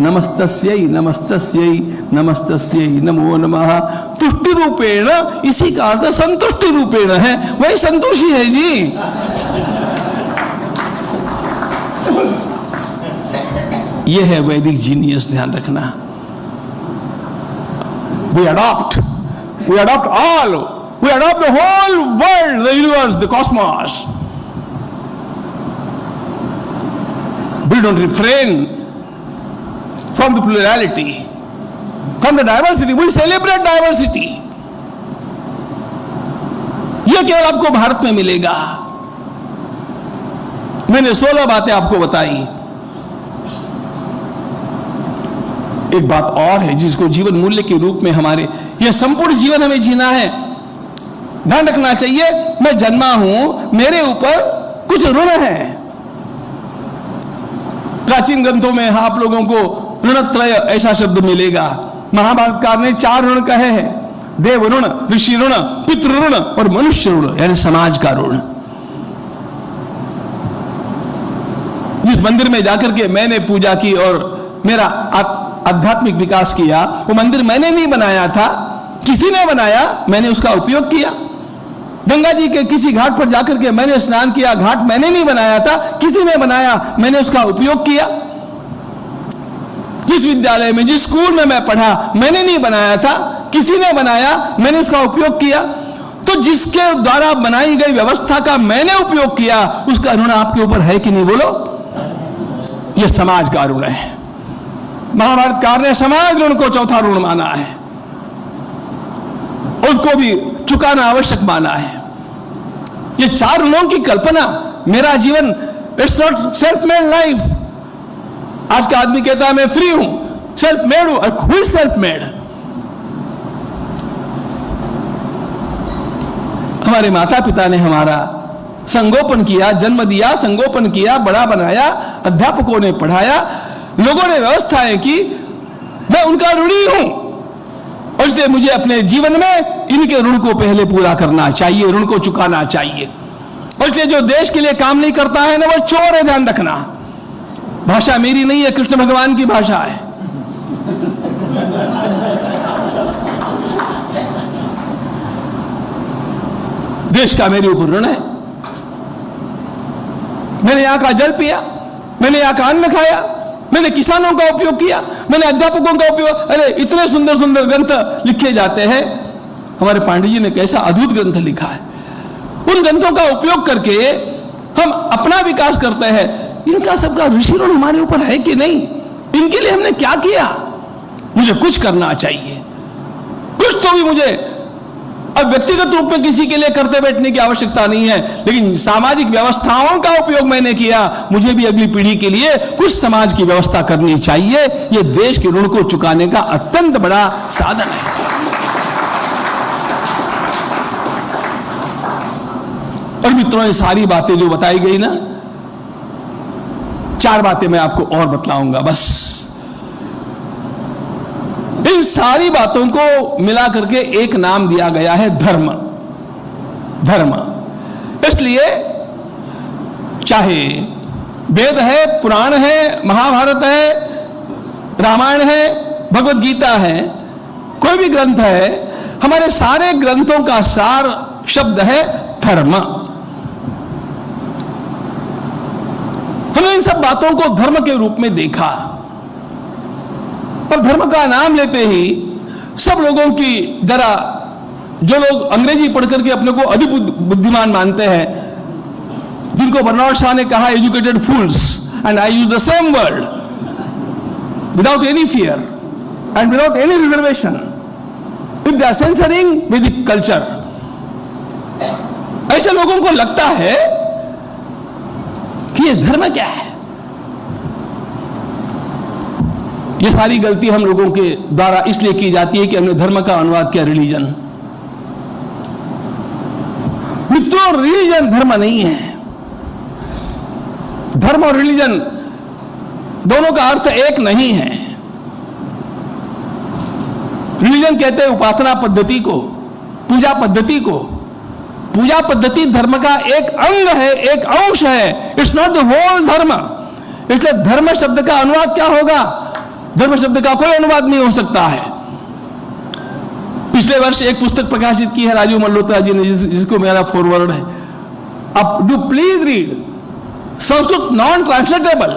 नमस्तस्यै नमस्तस्यै नमस्तस्यै नमो नमः। तुष्टि रूपेण, इसी का अर्थ संतुष्टि रूपेण है, वही संतोषी है जी। यह है वैदिक जीनियस, ध्यान रखना। We adopt all, we adopt the whole world, the universe, the cosmos. We don't refrain from the plurality, from the diversity. We celebrate diversity. यह केवल आपको भारत में मिलेगा। मैंने 16 बातें आपको बताई। एक बात और है जिसको जीवन मूल्य के रूप में हमारे यह संपूर्ण जीवन हमें जीना है, ध्यान रखना चाहिए। मैं जन्मा हूं, मेरे ऊपर कुछ ऋण है। प्राचीन ग्रंथों में आप लोगों को ऋणत्रय ऐसा शब्द मिलेगा। महाभारतकार ने 4 ऋण कहे हैं: देव ऋण, ऋषि ऋण, पितृ ऋण और मनुष्य ऋण, यानी समाज का ऋण। जिस मंदिर में जाकर के मैंने पूजा की और मेरा आध्यात्मिक विकास किया, वो मंदिर मैंने नहीं बनाया था, किसी ने बनाया, मैंने उसका उपयोग किया। गंगा जी के किसी घाट पर जाकर के मैंने स्नान किया, घाट मैंने नहीं बनाया था, किसी ने बनाया, मैंने उसका उपयोग किया। जिस विद्यालय में, जिस स्कूल में मैं पढ़ा, मैंने नहीं बनाया था, किसी ने बनाया, मैंने उसका उपयोग किया। तो जिसके द्वारा बनाई गई व्यवस्था का मैंने उपयोग किया, उसका ऋण आपके ऊपर है कि नहीं, बोलो? यह समाज का ऋण है। महाभारतकार ने समाज ऋण को चौथा ऋण माना है, उसको भी चुकाना आवश्यक माना है। ये 4 ऋणों की कल्पना, मेरा जीवन, it's not self made life. आज का आदमी कहता है मैं फ्री हूं, सेल्फ मेड हूं। Who is self made? हमारे माता पिता ने हमारा संगोपन किया, जन्म दिया, संगोपन किया, बड़ा बनाया, अध्यापकों ने पढ़ाया, लोगों ने व्यवस्थाएं की, मैं उनका ऋणी हूं और इसलिए मुझे अपने जीवन में इनके ऋण को पहले पूरा करना चाहिए, ऋण को चुकाना चाहिए। और इसलिए जो देश के लिए काम नहीं करता है ना, वो चोर है, ध्यान रखना। भाषा मेरी नहीं है, कृष्ण भगवान की भाषा है। देश का मेरे ऊपर ऋण है। मैंने यहां का जल पिया, मैंने यहां का अन्न खाया, मैंने किसानों का उपयोग किया, मैंने अध्यापकों का उपयोग। अरे इतने सुंदर सुंदर ग्रंथ लिखे जाते हैं। हमारे पांडे जी ने कैसा अद्भुत ग्रंथ लिखा है। उन ग्रंथों का उपयोग करके हम अपना विकास करते हैं। इनका सबका ऋषि ऋण हमारे ऊपर है कि नहीं? इनके लिए हमने क्या किया? मुझे कुछ करना चाहिए, कुछ तो भी मुझे। अब व्यक्तिगत रूप में किसी के लिए करते बैठने की आवश्यकता नहीं है, लेकिन सामाजिक व्यवस्थाओं का उपयोग मैंने किया, मुझे भी अगली पीढ़ी के लिए कुछ समाज की व्यवस्था करनी चाहिए। यह देश के ऋण को चुकाने का अत्यंत बड़ा साधन है। और मित्रों, ये सारी बातें जो बताई गई ना, 4 बातें मैं आपको और बतलाऊंगा बस। इन सारी बातों को मिला करके एक नाम दिया गया है धर्म। धर्म इसलिए चाहे वेद है, पुराण है, महाभारत है, रामायण है, भगवत गीता है, कोई भी ग्रंथ है, हमारे सारे ग्रंथों का सार शब्द है धर्म। हमने इन सब बातों को धर्म के रूप में देखा और धर्म का नाम लेते ही सब लोगों की जरा, जो लोग अंग्रेजी पढ़ करके अपने को अधिक बुद्धिमान मानते हैं, जिनको बर्नार्ड शॉ ने कहा educated fools, and I use the same word without any fear and without any reservation, if they are censoring Vedic culture. ऐसे लोगों को लगता है कि ये धर्म क्या है। ये सारी गलती हम लोगों के द्वारा इसलिए की जाती है कि हमने धर्म का अनुवाद किया रिलीजन। मित्रों, रिलीजन धर्म नहीं है। धर्म और रिलीजन दोनों का अर्थ एक नहीं है। रिलीजन कहते हैं उपासना पद्धति को, पूजा पद्धति को। पूजा पद्धति धर्म का एक अंग है, एक अंश है। इट्स नॉट द होल धर्म। इसलिए धर्म शब्द का अनुवाद क्या होगा? धर्म शब्द का कोई अनुवाद नहीं हो सकता है। पिछले वर्ष एक पुस्तक प्रकाशित की है राजीव मल्होत्रा जी ने, जिसको मेरा फॉरवर्ड है। अब do please read. Sanskrit non translatable,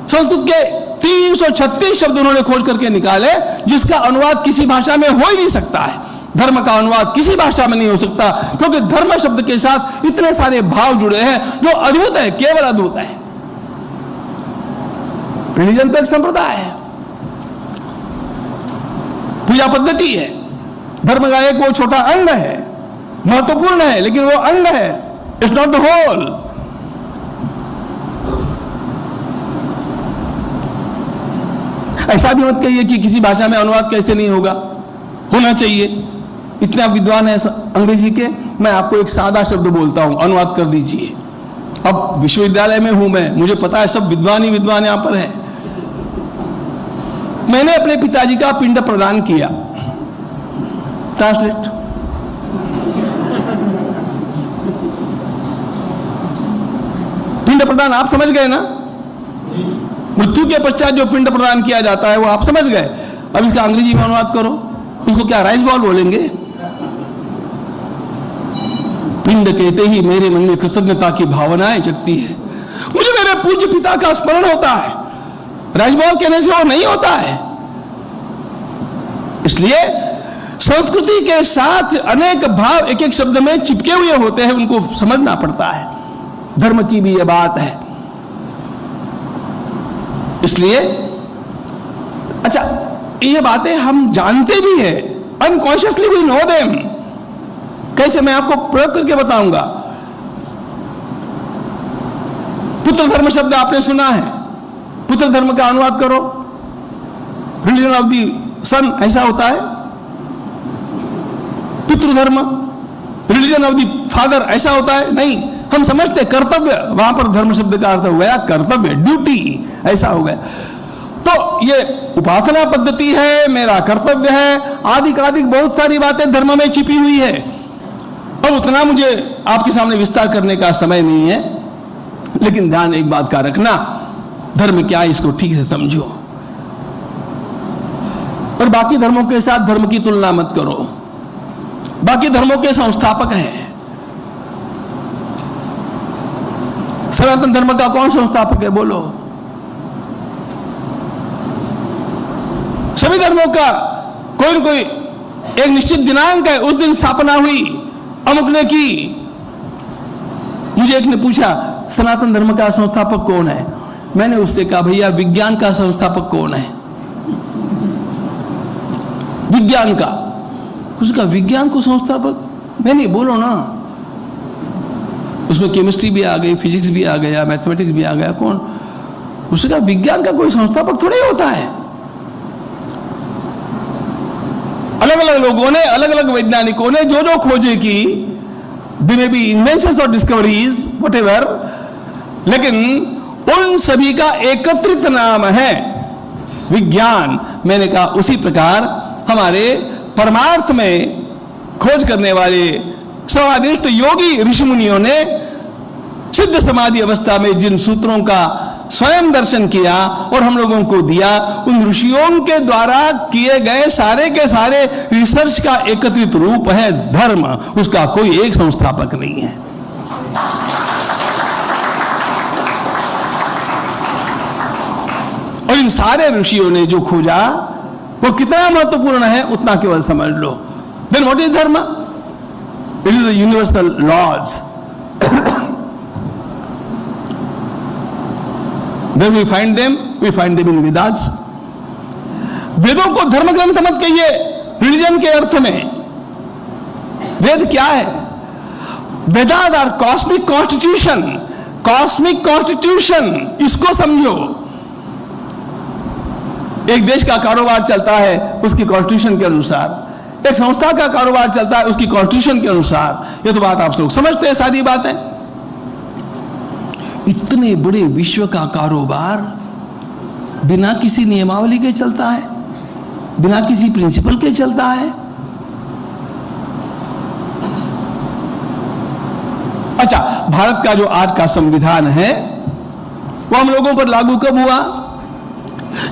Sanskrit के 336 शब्द उन्होंने खोज करके निकाले, जिसका अनुवाद किसी भाषा में हो ही नहीं सकता है। धर्म का अनुवाद किसी भाषा में नहीं हो सकता, क्योंकि धर्म शब्द के साथ इतने सारे भाव जुड़े हैं जो अद्भुत है, केवल अद्भुत है। रिलीजन तो एक संप्रदाय है, पूजा पद्धति है। धर्म का एक वो छोटा अंग है, महत्वपूर्ण है, लेकिन वो अंग है। It's not the whole. ऐसा भी मत कहिए कि किसी भाषा में अनुवाद कैसे नहीं होगा, होना चाहिए। इतने आप विद्वान है अंग्रेजी के, मैं आपको एक सादा शब्द बोलता हूं, अनुवाद कर दीजिए। अब विश्वविद्यालय में हूं मैं, मुझे पता है सब विद्वान ही विद्वान यहां पर है। मैंने अपने पिताजी का पिंड प्रदान किया। ट्रांसलेट। पिंड प्रदान आप समझ गए ना? मृत्यु के पश्चात जो पिंड प्रदान किया जाता है वो आप समझ गए। अब इसका अंग्रेजी में अनुवाद करो, उसको क्या राइस बॉल बोलेंगे? पिंड कहते ही मेरे मन में कृतज्ञता की भावनाएं जगती है। मुझे मेरे पूज्य पिता का स्मरण होता है। राइस बॉल कहने से वो नहीं होता है। इसलिए संस्कृति के साथ अनेक भाव एक एक शब्द में चिपके हुए होते हैं, उनको समझना पड़ता है। धर्म की भी यह बात है। इसलिए अच्छा, ये बातें हम जानते भी हैं, अनकॉन्शियसली वी नो देम। कैसे? मैं आपको प्रयोग करके बताऊंगा। पुत्र धर्म शब्द आपने सुना है। पुत्र धर्म का अनुवाद करो, रिलीजन ऑफ दी सन, ऐसा होता है। पितृ धर्म, रिलीजन ऑफ दी फादर, ऐसा होता है? नहीं। हम समझते कर्तव्य, वहां पर धर्म शब्द का अर्थ हो गया कर्तव्य, ड्यूटी, ऐसा हो गया। तो ये उपासना पद्धति है, मेरा कर्तव्य है, आदि कादिक बहुत सारी बातें धर्म में छिपी हुई है। अब उतना मुझे आपके सामने विस्तार करने का समय नहीं है, लेकिन ध्यान एक बात का रखना, धर्म क्या है इसको ठीक से समझो, और बाकी धर्मों के साथ धर्म की तुलना मत करो। बाकी धर्मों के संस्थापक हैं। सनातन धर्म का कौन संस्थापक है? बोलो। सभी धर्मों का कोई न कोई एक निश्चित दिनांक है, उस दिन स्थापना हुई, अमुक ने की। मुझे एक ने पूछा सनातन धर्म का संस्थापक कौन है? मैंने उससे कहा भैया विज्ञान का संस्थापक कौन है? विज्ञान का। उसका विज्ञान को संस्थापक? नहीं, बोलो ना। उसमें केमिस्ट्री भी आ गई, फिजिक्स भी आ गया, मैथमेटिक्स भी आ गया। कौन? उसका विज्ञान का कोई संस्थापक थोड़ा ही होता है। अलग अलग लोगों ने, अलग अलग वैज्ञानिकों ने जो जो खोजे की, दे मे बी इन्वेंशंस और डिस्कवरीज व्हाटएवर, लेकिन उन सभी का एकत्रित नाम है विज्ञान। मैंने कहा उसी प्रकार हमारे परमार्थ में खोज करने वाले सर्वाधिष्ट योगी ऋषि मुनियों ने सिद्ध समाधि अवस्था में जिन सूत्रों का स्वयं दर्शन किया और हम लोगों को दिया, उन ऋषियों के द्वारा किए गए सारे के सारे रिसर्च का एकत्रित रूप है धर्म। उसका कोई एक संस्थापक नहीं है। और इन सारे ऋषियों ने जो खोजा वो कितना महत्वपूर्ण है उतना केवल समझ लो। Then what is dharma? It is the universal laws. Where we find them? We find them in Vedas. वेदों को धर्म ग्रंथ मत कहिए रिलीजन के अर्थ में। वेद क्या है? Vedas are cosmic constitution. Cosmic constitution, इसको समझो। एक देश का कारोबार चलता है उसकी कॉन्स्टिट्यूशन के अनुसार, एक संस्था का कारोबार चलता है उसकी कॉन्स्टिट्यूशन के अनुसार। ये तो बात आप लोग समझते हैं, सारी बात है। इतने बड़े विश्व का कारोबार बिना किसी नियमावली के चलता है, बिना किसी प्रिंसिपल के चलता है। अच्छा, भारत का जो आज का संविधान है वो हम लोगों पर लागू कब हुआ?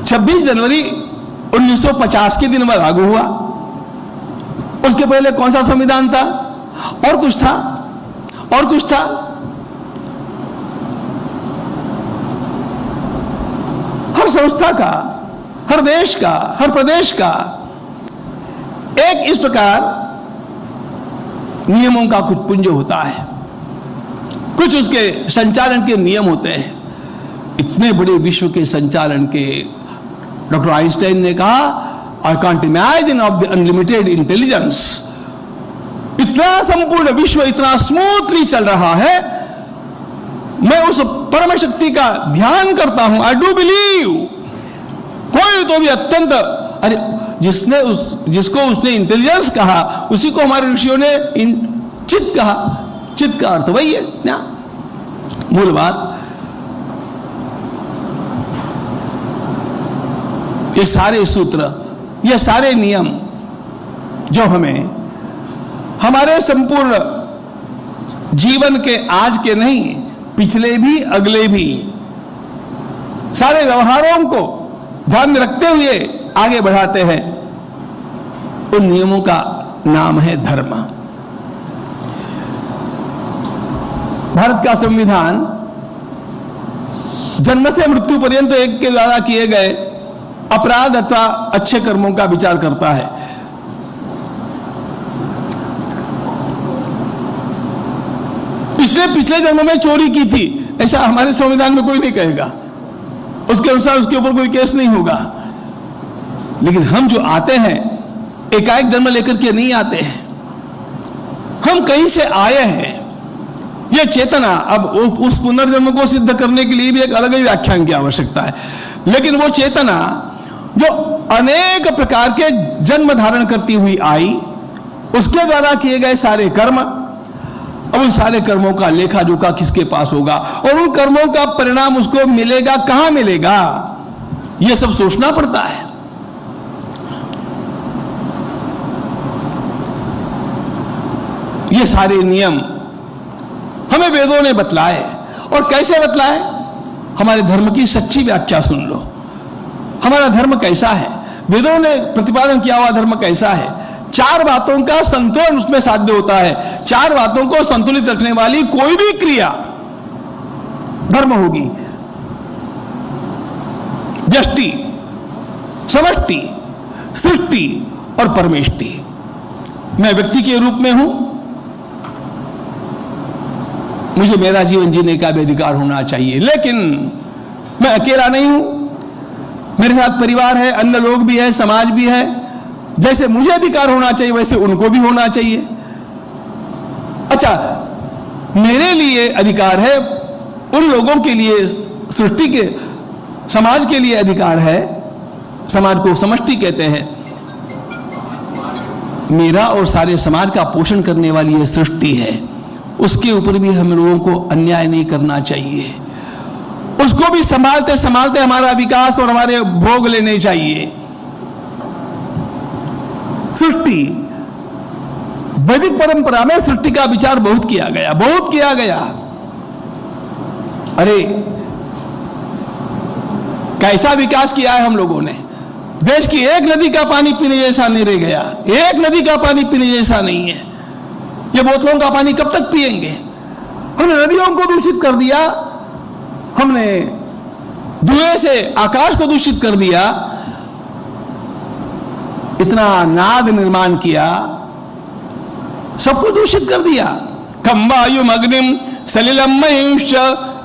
26 जनवरी 1950 के दिन में लागू हुआ। उसके पहले कौन सा संविधान था? और कुछ था, और कुछ था। हर संस्था का, हर देश का, हर प्रदेश का एक इस प्रकार नियमों का कुछ पुंज होता है, कुछ उसके संचालन के नियम होते हैं। इतने बड़े विश्व के संचालन के डॉक्टर आइंस्टाइन ने कहा, I can't imagine of the unlimited intelligence. इतना संपूर्ण विश्व इतना स्मूथली चल रहा है, मैं उस परम शक्ति का ध्यान करता हूं। I do believe. कोई तो भी अत्यंत, अरे जिसको उसने इंटेलिजेंस कहा उसी को हमारे ऋषियों ने चित्त कहा। चित्त का अर्थ वही है ना, मूल बात। ये सारे सूत्र, ये सारे नियम जो हमें हमारे संपूर्ण जीवन के, आज के नहीं, पिछले भी अगले भी सारे व्यवहारों को ध्यान में रखते हुए आगे बढ़ाते हैं, उन नियमों का नाम है धर्म। भारत का संविधान जन्म से मृत्यु पर्यंत एक के द्वारा किए गए अपराध अथवा अच्छे कर्मों का विचार करता है। पिछले जन्म में चोरी की थी ऐसा हमारे संविधान में कोई नहीं कहेगा, उसके अनुसार उसके ऊपर कोई केस नहीं होगा। लेकिन हम जो आते हैं एकाएक जन्म लेकर के नहीं आते हैं, हम कहीं से आए हैं। यह चेतना, अब उस पुनर्जन्म को सिद्ध करने के लिए भी एक अलग ही व्याख्यान की आवश्यकता है। लेकिन वो चेतना जो अनेक प्रकार के जन्म धारण करती हुई आई, उसके द्वारा किए गए सारे कर्म, अब उन सारे कर्मों का लेखा जोखा किसके पास होगा और उन कर्मों का परिणाम उसको मिलेगा, कहां मिलेगा, यह सब सोचना पड़ता है। ये सारे नियम हमें वेदों ने बतलाए। और कैसे बतलाए? हमारे धर्म की सच्ची व्याख्या सुन लो। हमारा धर्म कैसा है, वेदों ने प्रतिपादन किया हुआ धर्म कैसा है। 4 बातों का संतुलन उसमें साध्य होता है। 4 बातों को संतुलित रखने वाली कोई भी क्रिया धर्म होगी। व्यष्टि, समष्टि, सृष्टि और परमेष्टि। मैं व्यक्ति के रूप में हूं, मुझे मेरा जीवन जीने का भी अधिकार होना चाहिए, लेकिन मैं अकेला नहीं हूं, मेरे साथ परिवार है, अन्य लोग भी है, समाज भी है। जैसे मुझे अधिकार होना चाहिए वैसे उनको भी होना चाहिए। अच्छा, मेरे लिए अधिकार है, उन लोगों के लिए, सृष्टि के, समाज के लिए अधिकार है। समाज को समष्टि कहते हैं। मेरा और सारे समाज का पोषण करने वाली यह सृष्टि है, उसके ऊपर भी हम लोगों को अन्याय नहीं करना चाहिए। उसको भी संभालते संभालते हमारा विकास और हमारे भोग लेने चाहिए। सृष्टि, वैदिक परंपरा में सृष्टि का विचार बहुत किया गया, बहुत किया गया। अरे कैसा विकास किया है हम लोगों ने। देश की एक नदी का पानी पीने जैसा नहीं रह गया, एक नदी का पानी पीने जैसा नहीं है। ये बोतलों का पानी कब तक पिएंगे? हमने नदियों को दूषित कर दिया, हमने धुएं से आकाश को दूषित कर दिया, इतना नाद निर्माण किया, सब कुछ दूषित कर दिया। खम वायुम अग्निम सलिलम महिंश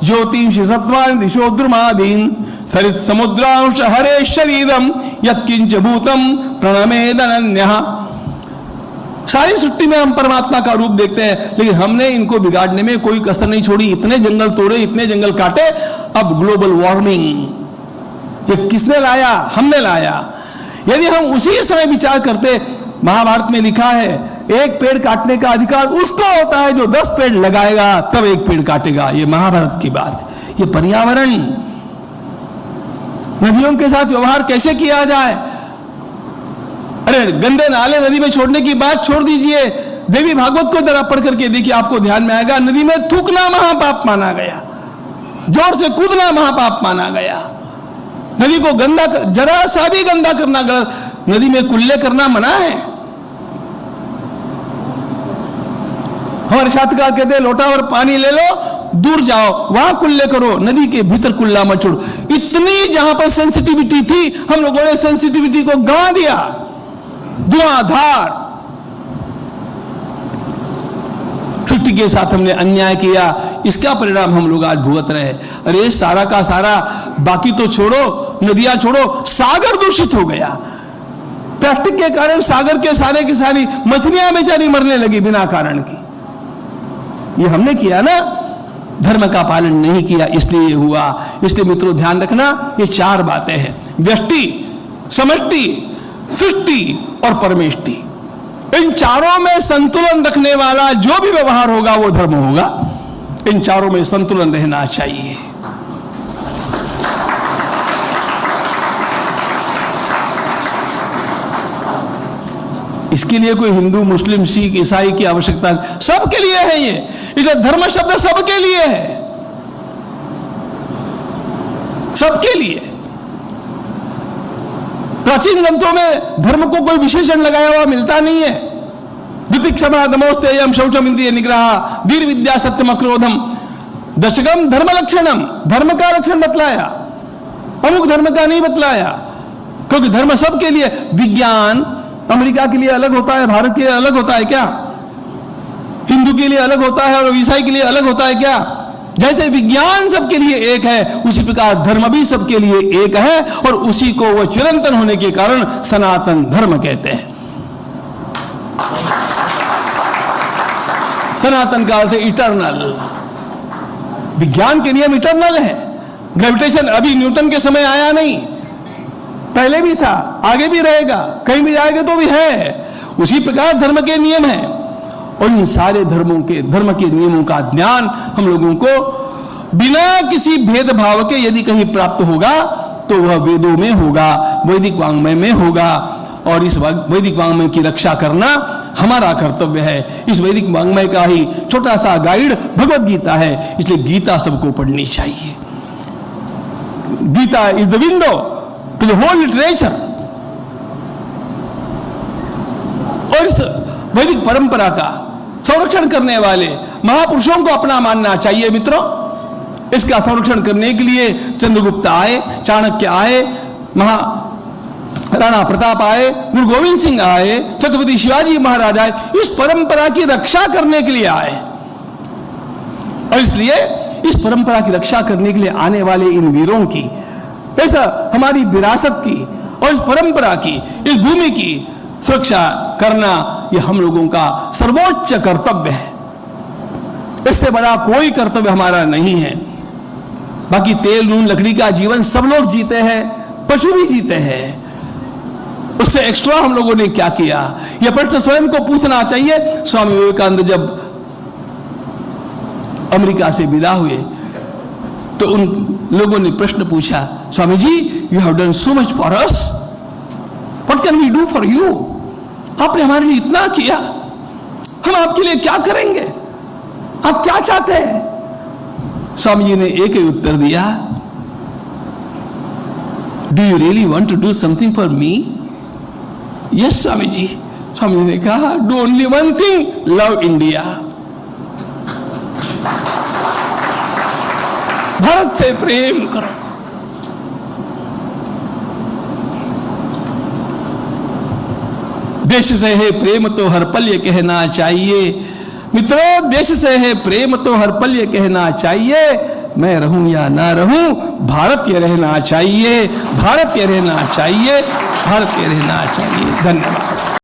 ज्योतिष सत्वान दिशो द्रुमादीन सरित समुद्रांश हरे शरीरम यत्किंच भूतम प्रणमेदनन्यः। सारी सृष्टि में हम परमात्मा का रूप देखते हैं, लेकिन हमने इनको बिगाड़ने में कोई कसर नहीं छोड़ी। इतने जंगल तोड़े, इतने जंगल काटे। अब ग्लोबल वार्मिंग ये किसने लाया? हमने लाया। यदि हम उसी समय विचार करते, महाभारत में लिखा है एक पेड़ काटने का अधिकार उसको होता है जो 10 पेड़ लगाएगा तब एक पेड़ काटेगा। ये महाभारत की बात है। ये पर्यावरण, नदियों के साथ व्यवहार कैसे किया जाए। अरे गंदे नाले नदी में छोड़ने की बात छोड़ दीजिए, देवी भागवत को जरा पढ़ करके देखिए, आपको ध्यान में आएगा। नदी में थूकना महापाप माना गया, जोर से कूदना महापाप माना गया। नदी को गंदा, जरा सा भी गंदा करना गलत। नदी में कुल्ले करना मना है। हमारे शास्त्रकार कहते हैं लोटा और पानी ले लो, दूर जाओ, वहां कुल्ले करो, नदी के भीतर कुल्ला मत छोड़ो। इतनी जहां पर सेंसिटिविटी थी, हम लोगों ने सेंसिटिविटी को गंवा दिया। धुआंधार सृष्टि के साथ हमने अन्याय किया, इसका परिणाम हम लोग आज भुगत रहे हैं। अरे सारा का सारा, बाकी तो छोड़ो, नदियां छोड़ो, सागर दूषित हो गया। प्लास्टिक के कारण सागर के सारे की सारी मछलियां बेचारी मरने लगी बिना कारण की। ये हमने किया ना, धर्म का पालन नहीं किया, इसलिए ये हुआ। इसलिए मित्रों ध्यान रखना, ये 4 बातें हैं, व्यष्टि, समष्टि, सृष्टि और परमेष्टि। इन चारों में संतुलन रखने वाला जो भी व्यवहार होगा वो धर्म होगा। इन चारों में संतुलन रहना चाहिए। इसके लिए कोई हिंदू, मुस्लिम, सिख, ईसाई की आवश्यकता नहीं, सबके लिए है ये। इसलिए धर्म शब्द सबके लिए है, सबके लिए। प्राचीन ग्रंथों में धर्म को कोई विशेषण लगाया हुआ मिलता नहीं है। द्वितिक्षमा दमोस्तेयम शौचम इंद्रिय निग्रह वीर विद्या सत्यम अक्रोधम दशकम धर्म लक्षणम। धर्म का लक्षण बतलाया, अमुक धर्म का नहीं बतलाया, क्योंकि धर्म सबके लिए। विज्ञान अमेरिका के लिए अलग होता है, भारत के लिए अलग होता है क्या? हिंदू के लिए अलग होता है और ईसाई के लिए अलग होता है क्या? जैसे विज्ञान सबके लिए एक है, उसी प्रकार धर्म भी सबके लिए एक है, और उसी को वह चिरंतन होने के कारण सनातन धर्म कहते हैं। सनातन का अर्थ इटर्नल। विज्ञान के नियम इटर्नल है। ग्रेविटेशन अभी न्यूटन के समय आया नहीं, पहले भी था, आगे भी रहेगा, कहीं भी जाएगा तो भी है। उसी प्रकार धर्म के नियम है, और इन सारे धर्म के नियमों का ज्ञान हम लोगों को बिना किसी भेदभाव के यदि कहीं प्राप्त होगा तो वह वेदों में होगा, वैदिक वांग्मय में होगा। और इस वैदिक वांग्मय की रक्षा करना हमारा कर्तव्य है। इस वैदिक वांग्मय का ही छोटा सा गाइड भगवत गीता है, इसलिए गीता सबको पढ़नी चाहिए। Gita is the window to the whole literature. और इस वैदिक परंपरा का संरक्षण करने वाले महापुरुषों को अपना मानना चाहिए मित्रों। इसका संरक्षण करने के लिए चंद्रगुप्त आए, चाणक्य आए, राणा प्रताप आए, गुरु गोविंद सिंह आए, छत्रपति शिवाजी महाराज आए, इस परंपरा की रक्षा करने के लिए आए। और इसलिए इस परंपरा की रक्षा करने के लिए आने वाले इन वीरों की, ऐसा हमारी विरासत की और इस परंपरा की, इस भूमि की सुरक्षा करना, यह हम लोगों का सर्वोच्च कर्तव्य है। इससे बड़ा कोई कर्तव्य हमारा नहीं है। बाकी तेल, नून, लकड़ी का जीवन सब लोग जीते हैं, पशु भी जीते हैं, उससे एक्स्ट्रा हम लोगों ने क्या किया? यह प्रश्न स्वयं को पूछना चाहिए। स्वामी विवेकानंद जब अमेरिका से विदा हुए तो उन लोगों ने प्रश्न पूछा, Swami ji, you have done so much for us, what can we do for you? आपने हमारे लिए इतना किया, हम आपके लिए क्या करेंगे? आप क्या चाहते हैं? स्वामी जी ने एक ही उत्तर दिया, do you really want to do something for me? Yes Swami ji. Swami ji ने कहा, do only one thing, love India. Bharat से प्रेम करो। देश से है प्रेम तो हर पल ये कहना चाहिए। मित्रों, देश से है प्रेम तो हर पल ये कहना चाहिए, मैं रहूं या ना रहूं, भारतीय रहना चाहिए, भारतीय रहना चाहिए, भारतीय रहना चाहिए। धन्यवाद।